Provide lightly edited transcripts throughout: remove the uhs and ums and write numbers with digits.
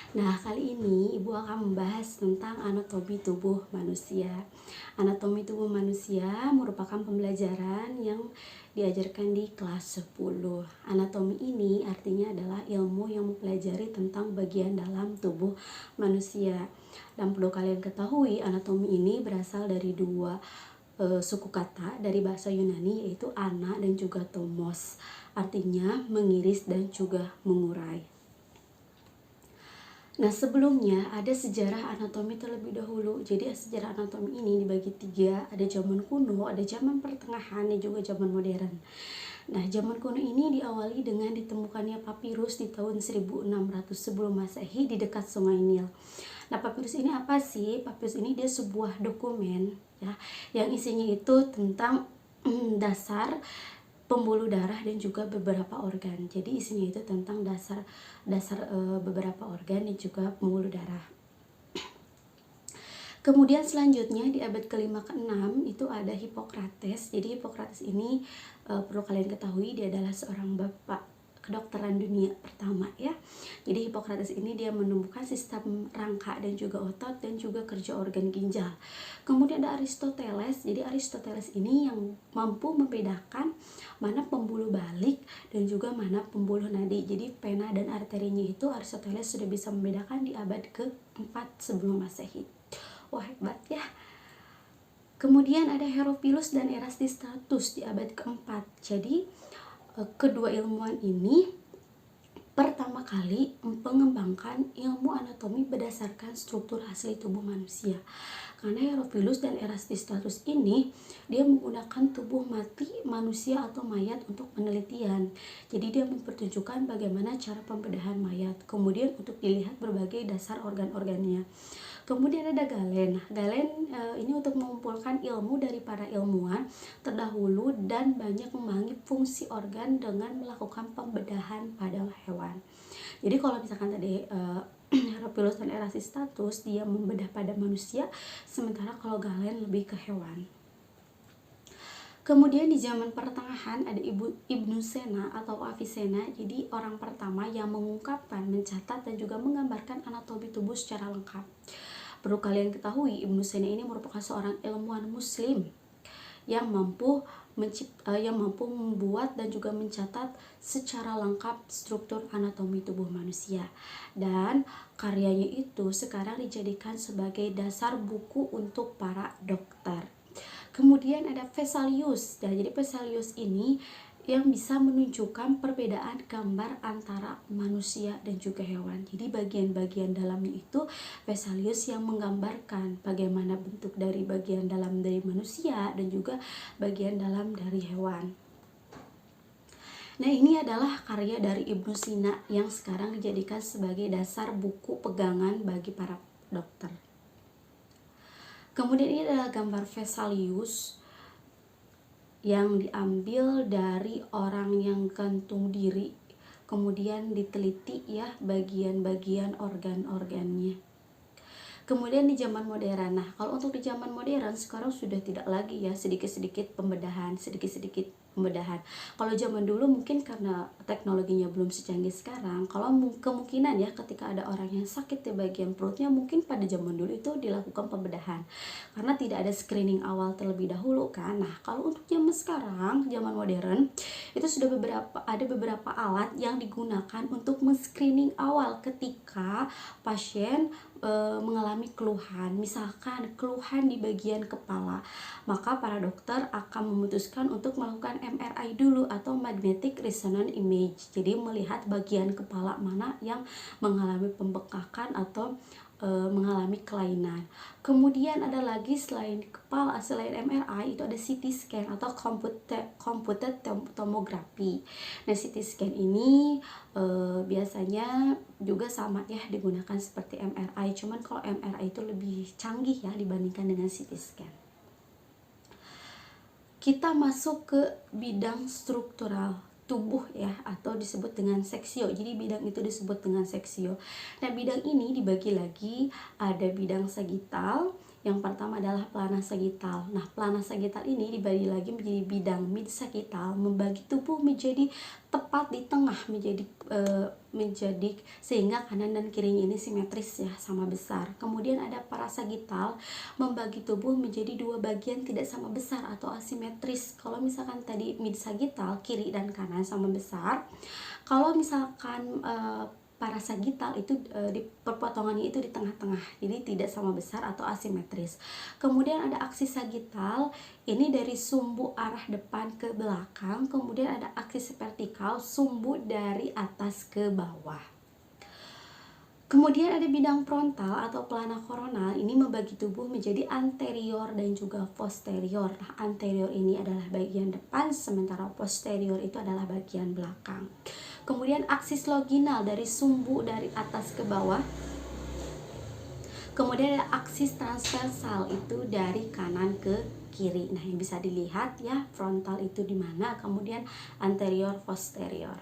Nah, kali ini Ibu akan membahas tentang anatomi tubuh manusia. Anatomi tubuh manusia merupakan pembelajaran yang diajarkan di kelas 10. Anatomi ini artinya adalah ilmu yang mempelajari tentang bagian dalam tubuh manusia. Dan perlu kalian ketahui, anatomi ini berasal dari dua suku kata dari bahasa Yunani, yaitu ana dan juga tomos, artinya mengiris dan juga mengurai. Nah, sebelumnya ada sejarah anatomi terlebih dahulu. Jadi sejarah anatomi ini dibagi tiga, ada zaman kuno, ada zaman pertengahan, dan juga zaman modern. Nah, zaman kuno ini diawali dengan ditemukannya papirus di tahun 1600 sebelum Masehi di dekat Sungai Nil. Nah, papirus ini apa sih? Papirus ini dia sebuah dokumen ya, yang isinya itu tentang dasar pembuluh darah dan juga beberapa organ. Jadi isinya itu tentang dasar beberapa organ dan juga pembuluh darah. Kemudian selanjutnya di abad ke-5 ke-6 itu ada Hippocrates. Jadi Hippocrates ini perlu kalian ketahui, dia adalah seorang bapak kedokteran dunia pertama ya. Jadi Hippocrates ini dia menemukan sistem rangka dan juga otot dan juga kerja organ ginjal. Kemudian ada Aristoteles. Jadi Aristoteles ini yang mampu membedakan mana pembuluh balik dan juga mana pembuluh nadi. Jadi vena dan arterinya itu Aristoteles sudah bisa membedakan di abad ke-4 sebelum Masehi. Wah, hebat ya. Kemudian ada Herophilus dan Erasistratus di abad ke-4. Jadi kedua ilmuwan ini pertama kali mengembangkan ilmu anatomi berdasarkan struktur asli tubuh manusia. Karena Herophilus dan Erasistratus ini dia menggunakan tubuh mati manusia atau mayat untuk penelitian. Jadi dia mempertunjukkan bagaimana cara pembedahan mayat. Kemudian untuk dilihat berbagai dasar organ-organnya. Kemudian ada Galen. Galen ini untuk mengumpulkan ilmu dari para ilmuwan terdahulu dan banyak memahami fungsi organ dengan melakukan pembedahan pada hewan. Jadi kalau misalkan tadi Herophilus dan Erasistratus dia membedah pada manusia, sementara kalau Galen lebih ke hewan. Kemudian di zaman pertengahan ada Ibnu Sena atau Avicenna. Jadi orang pertama yang mengungkapkan, mencatat dan juga menggambarkan anatomi tubuh secara lengkap. Perlu kalian ketahui, Ibnu Sena ini merupakan seorang ilmuwan muslim yang mampu membuat dan juga mencatat secara lengkap struktur anatomi tubuh manusia. Dan karyanya itu sekarang dijadikan sebagai dasar buku untuk para dokter. Kemudian ada Vesalius. Nah, jadi Vesalius ini yang bisa menunjukkan perbedaan gambar antara manusia dan juga hewan. Jadi bagian-bagian dalamnya itu Vesalius yang menggambarkan bagaimana bentuk dari bagian dalam dari manusia dan juga bagian dalam dari hewan. Nah, ini adalah karya dari Ibnu Sina yang sekarang dijadikan sebagai dasar buku pegangan bagi para dokter. Kemudian ini adalah gambar Vesalius yang diambil dari orang yang gantung diri, kemudian diteliti ya bagian-bagian organ-organnya. Kemudian di zaman modern, nah kalau untuk di zaman modern sekarang sudah tidak lagi ya sedikit-sedikit pembedahan. Kalau zaman dulu mungkin karena teknologinya belum secanggih sekarang, kalau kemungkinan ya ketika ada orang yang sakit di bagian perutnya, mungkin pada zaman dulu itu dilakukan pembedahan karena tidak ada screening awal terlebih dahulu kan. Nah kalau untuk zaman sekarang, zaman modern, itu sudah ada beberapa alat yang digunakan untuk men-screening awal ketika pasien mengalami keluhan, misalkan keluhan di bagian kepala, maka para dokter akan memutuskan untuk melakukan MRI dulu atau magnetic resonance image. Jadi melihat bagian kepala mana yang mengalami pembengkakan atau mengalami kelainan. Kemudian ada lagi selain kepala, selain MRI itu ada CT scan atau computed tomography. Nah CT scan ini biasanya juga sama ya digunakan seperti MRI, cuman kalau MRI itu lebih canggih ya dibandingkan dengan CT scan. Kita masuk ke bidang struktural tubuh ya, atau disebut dengan seksio. Jadi bidang itu disebut dengan seksio. Nah bidang ini dibagi lagi, ada bidang sagital Yang pertama adalah pelana sagital. Nah, pelana sagital ini dibagi lagi menjadi bidang. Mid sagital membagi tubuh menjadi tepat di tengah, menjadi sehingga kanan dan kirinya ini simetris ya, sama besar. Kemudian ada parasagital membagi tubuh menjadi dua bagian tidak sama besar atau asimetris. Kalau misalkan tadi mid sagital kiri dan kanan sama besar, kalau misalkan parasagital itu di perpotongannya itu di tengah-tengah, jadi tidak sama besar atau asimetris. Kemudian ada aksis sagital, ini dari sumbu arah depan ke belakang. Kemudian ada aksis vertikal, sumbu dari atas ke bawah. Kemudian ada bidang frontal atau pelana koronal, ini membagi tubuh menjadi anterior dan juga posterior. Nah, anterior ini adalah bagian depan, sementara posterior itu adalah bagian belakang. Kemudian aksis loginal dari sumbu dari atas ke bawah. Kemudian ada aksis transversal itu dari kanan ke kiri. Nah, yang bisa dilihat ya, frontal itu di mana, kemudian anterior, posterior.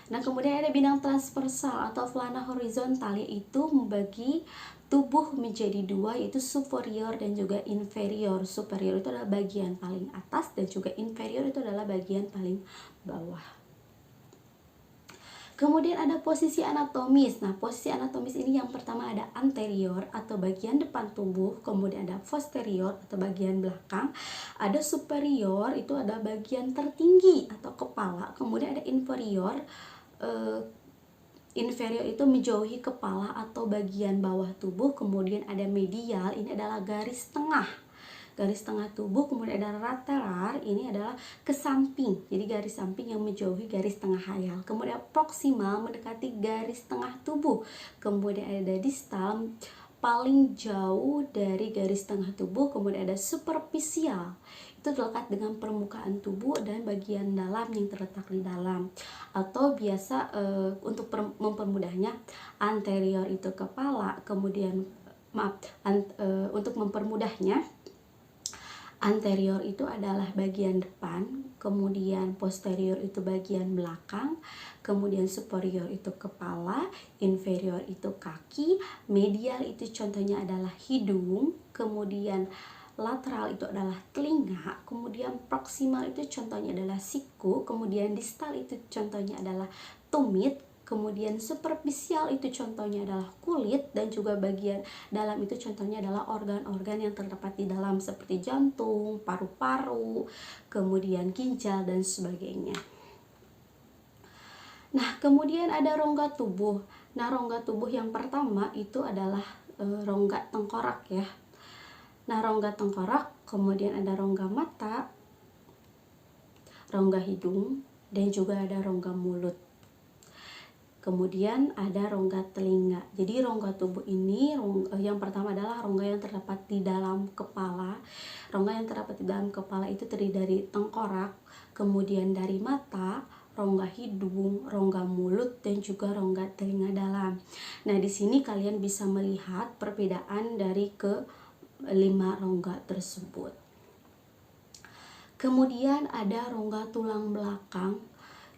Nah, kemudian ada bidang transversal atau pelana horizontal, yaitu membagi tubuh menjadi dua, yaitu superior dan juga inferior. Superior itu adalah bagian paling atas dan juga inferior itu adalah bagian paling bawah. Kemudian ada posisi anatomis. Nah, posisi anatomis ini yang pertama ada anterior atau bagian depan tubuh, kemudian ada posterior atau bagian belakang, ada superior itu ada bagian tertinggi atau kepala, kemudian ada inferior. Inferior itu menjauhi kepala atau bagian bawah tubuh, kemudian ada medial, ini adalah garis tengah tubuh, kemudian ada lateral, ini adalah ke samping, jadi garis samping yang menjauhi garis tengah hayal. Kemudian proksimal mendekati garis tengah tubuh, kemudian ada distal paling jauh dari garis tengah tubuh, kemudian ada superficial, itu terlekat dengan permukaan tubuh dan bagian dalam yang terletak di dalam, atau biasa untuk mempermudahnya anterior itu kepala, kemudian untuk mempermudahnya anterior itu adalah bagian depan, kemudian posterior itu bagian belakang, kemudian superior itu kepala, inferior itu kaki, medial itu contohnya adalah hidung, kemudian lateral itu adalah telinga, kemudian proksimal itu contohnya adalah siku, kemudian distal itu contohnya adalah tumit, kemudian superficial itu contohnya adalah kulit, dan juga bagian dalam itu contohnya adalah organ-organ yang terdapat di dalam seperti jantung, paru-paru, kemudian ginjal dan sebagainya. Nah, kemudian ada rongga tubuh. Nah, rongga tubuh yang pertama itu adalah rongga tengkorak ya. Nah, rongga tengkorak, kemudian ada rongga mata, rongga hidung, dan juga ada rongga mulut. Kemudian ada rongga telinga. Jadi rongga tubuh ini yang pertama adalah rongga yang terdapat di dalam kepala. Rongga yang terdapat di dalam kepala itu terdiri dari tengkorak, kemudian dari mata, rongga hidung, rongga mulut, dan juga rongga telinga dalam. Nah, di sini kalian bisa melihat perbedaan dari kelima rongga tersebut. Kemudian ada rongga tulang belakang.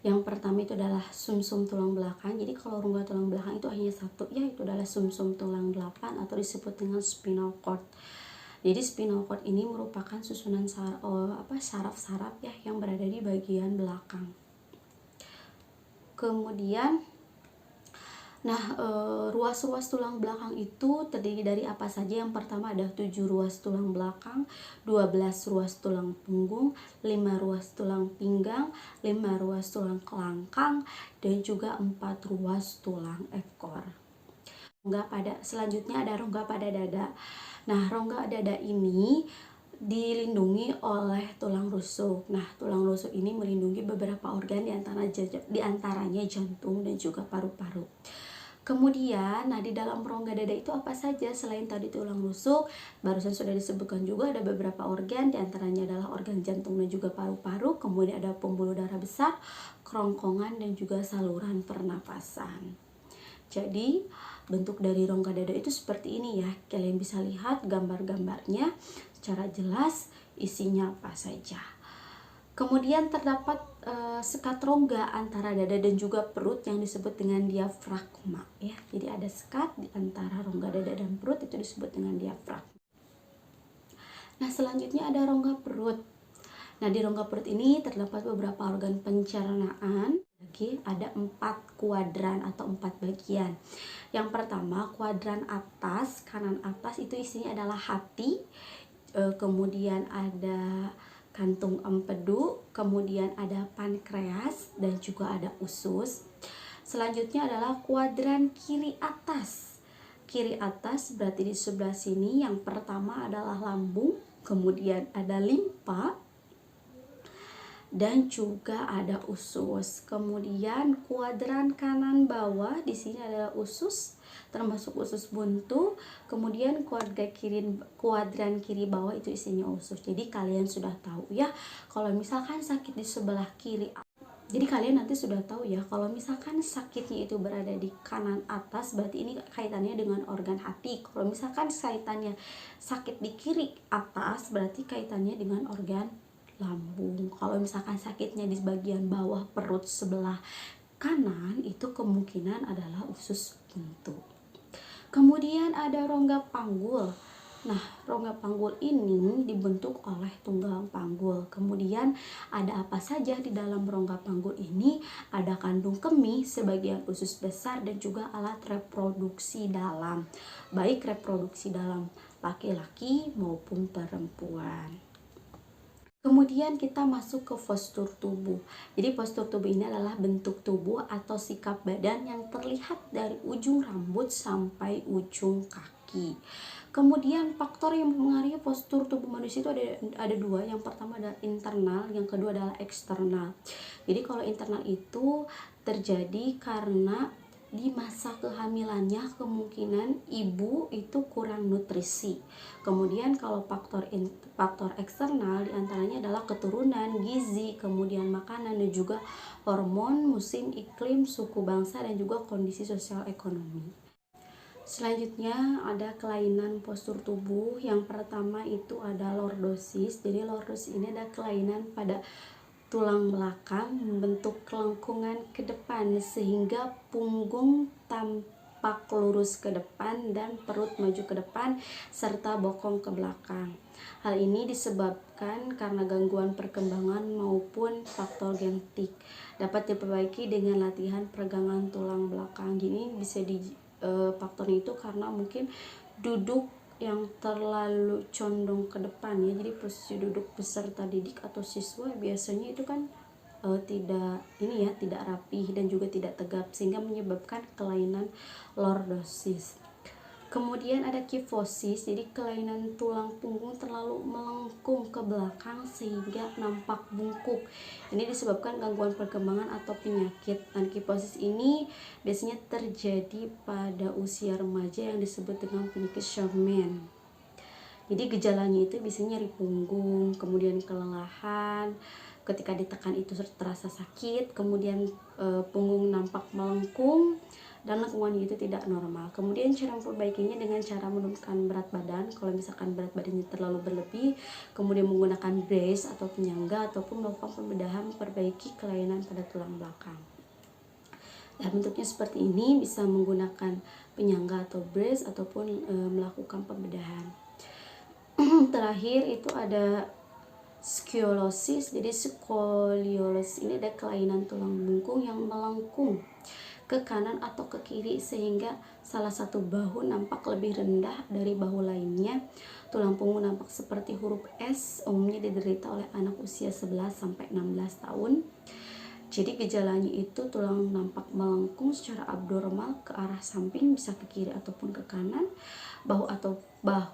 Yang pertama itu adalah sumsum tulang belakang. Jadi kalau rongga tulang belakang itu hanya satu, yaitu adalah sumsum tulang belakang atau disebut dengan spinal cord. Jadi spinal cord ini merupakan susunan saraf-saraf ya yang berada di bagian belakang. Kemudian ruas-ruas tulang belakang itu terdiri dari apa saja? Yang pertama ada 7 ruas tulang belakang, 12 ruas tulang punggung, 5 ruas tulang pinggang, 5 ruas tulang kelangkang, dan juga 4 ruas tulang ekor. Selanjutnya ada rongga pada dada. Nah, rongga dada ini dilindungi oleh tulang rusuk. Nah, tulang rusuk ini melindungi beberapa organ diantaranya jantung dan juga paru-paru. Kemudian, di dalam rongga dada itu apa saja selain tadi tulang rusuk? Barusan sudah disebutkan juga ada beberapa organ, diantaranya adalah organ jantung dan juga paru-paru. Kemudian ada pembuluh darah besar, kerongkongan, dan juga saluran pernapasan. Jadi, bentuk dari rongga dada itu seperti ini ya. Kalian bisa lihat gambar-gambarnya secara jelas isinya apa saja. Kemudian terdapat sekat rongga antara dada dan juga perut yang disebut dengan diafragma ya. Jadi ada sekat di antara rongga dada dan perut, itu disebut dengan diafragma. Nah, selanjutnya ada rongga perut. Nah, di rongga perut ini terdapat beberapa organ pencernaan. Lagi ada 4 kuadran atau 4 bagian. Yang pertama, kuadran atas, kanan atas itu isinya adalah hati, kemudian ada kantung empedu, kemudian ada pankreas, dan juga ada usus. Selanjutnya adalah kuadran kiri atas. Kiri atas berarti di sebelah sini yang pertama adalah lambung, kemudian ada limpa, dan juga ada usus. Kemudian kuadran kanan bawah di sini adalah usus, termasuk usus buntu. Kemudian kuadran kiri bawah itu isinya usus. Jadi kalian sudah tahu ya, kalau misalkan sakit di sebelah kiri. Jadi kalian nanti sudah tahu ya, kalau misalkan sakitnya itu berada di kanan atas, berarti ini kaitannya dengan organ hati. Kalau misalkan kaitannya sakit di kiri atas, berarti kaitannya dengan organ lambung. Kalau misalkan sakitnya di bagian bawah perut sebelah kanan, itu kemungkinan adalah usus buntu. Kemudian ada rongga panggul. Nah, rongga panggul ini dibentuk oleh tunggang panggul. Kemudian ada apa saja di dalam rongga panggul ini? Ada kandung kemih, sebagian usus besar, dan juga alat reproduksi dalam. Baik reproduksi dalam laki-laki maupun perempuan. Kemudian kita masuk ke postur tubuh. Jadi postur tubuh ini adalah bentuk tubuh atau sikap badan yang terlihat dari ujung rambut sampai ujung kaki. Kemudian faktor yang mempengaruhi postur tubuh manusia itu ada dua. Yang pertama adalah internal, yang kedua adalah eksternal. Jadi kalau internal itu terjadi karena di masa kehamilannya kemungkinan ibu itu kurang nutrisi. Kemudian kalau faktor eksternal diantaranya adalah keturunan, gizi, kemudian makanan, dan juga hormon, musim, iklim, suku bangsa, dan juga kondisi sosial ekonomi. Selanjutnya ada kelainan postur tubuh. Yang pertama itu ada lordosis. Jadi lordosis ini ada kelainan pada tulang belakang membentuk kelengkungan ke depan sehingga punggung tampak lurus ke depan dan perut maju ke depan serta bokong ke belakang. Hal ini disebabkan karena gangguan perkembangan maupun faktor genetik. Dapat diperbaiki dengan latihan peregangan tulang belakang. Gini bisa faktornya itu karena mungkin duduk yang terlalu condong ke depan ya. Jadi posisi duduk peserta didik atau siswa biasanya itu kan tidak rapih dan juga tidak tegap sehingga menyebabkan kelainan lordosis. Kemudian ada kifosis, jadi kelainan tulang punggung terlalu melengkung ke belakang sehingga nampak bungkuk. Ini disebabkan gangguan perkembangan atau penyakit. Dan kifosis ini biasanya terjadi pada usia remaja yang disebut dengan penyakit Sherman. Jadi gejalanya itu biasanya nyeri punggung, kemudian kelelahan, ketika ditekan itu terasa sakit, kemudian punggung nampak melengkung, dan lengkungannya itu tidak normal. Kemudian cara memperbaikinya dengan cara menurunkan berat badan. Kalau misalkan berat badannya terlalu berlebih, kemudian menggunakan brace atau penyangga ataupun melakukan pembedahan memperbaiki kelainan pada tulang belakang. Nah, bentuknya seperti ini, bisa menggunakan penyangga atau brace ataupun melakukan pembedahan. Terakhir itu ada skoliosis. Jadi skoliosis ini ada kelainan tulang bungkung yang melengkung ke kanan atau ke kiri sehingga salah satu bahu nampak lebih rendah dari bahu lainnya. Tulang punggung nampak seperti huruf S, umumnya diderita oleh anak usia 11 sampai 16 tahun. Jadi gejalanya itu tulang nampak melengkung secara abnormal ke arah samping, bisa ke kiri ataupun ke kanan. Bahu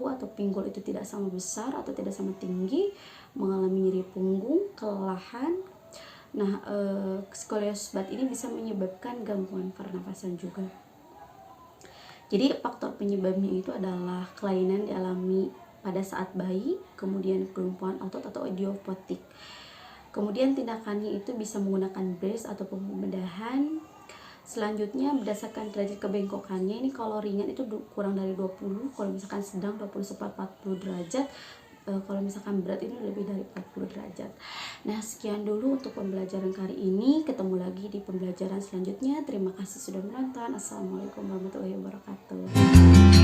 atau pinggul itu tidak sama besar atau tidak sama tinggi, mengalami nyeri punggung, kelelahan. Nah, skoliosis berat ini bisa menyebabkan gangguan pernapasan juga. Jadi faktor penyebabnya itu adalah kelainan dialami pada saat bayi, kemudian kelumpuhan otot atau idiopathic. Kemudian tindakannya itu bisa menggunakan brace atau pembedahan. Selanjutnya berdasarkan derajat kebengkokannya, ini kalau ringan itu kurang dari 20, kalau misalkan sedang 20-40 derajat, kalau misalkan berat ini lebih dari 40 derajat. Nah, sekian dulu untuk pembelajaran kali ini. Ketemu lagi di pembelajaran selanjutnya. Terima kasih sudah menonton. Assalamualaikum warahmatullahi wabarakatuh.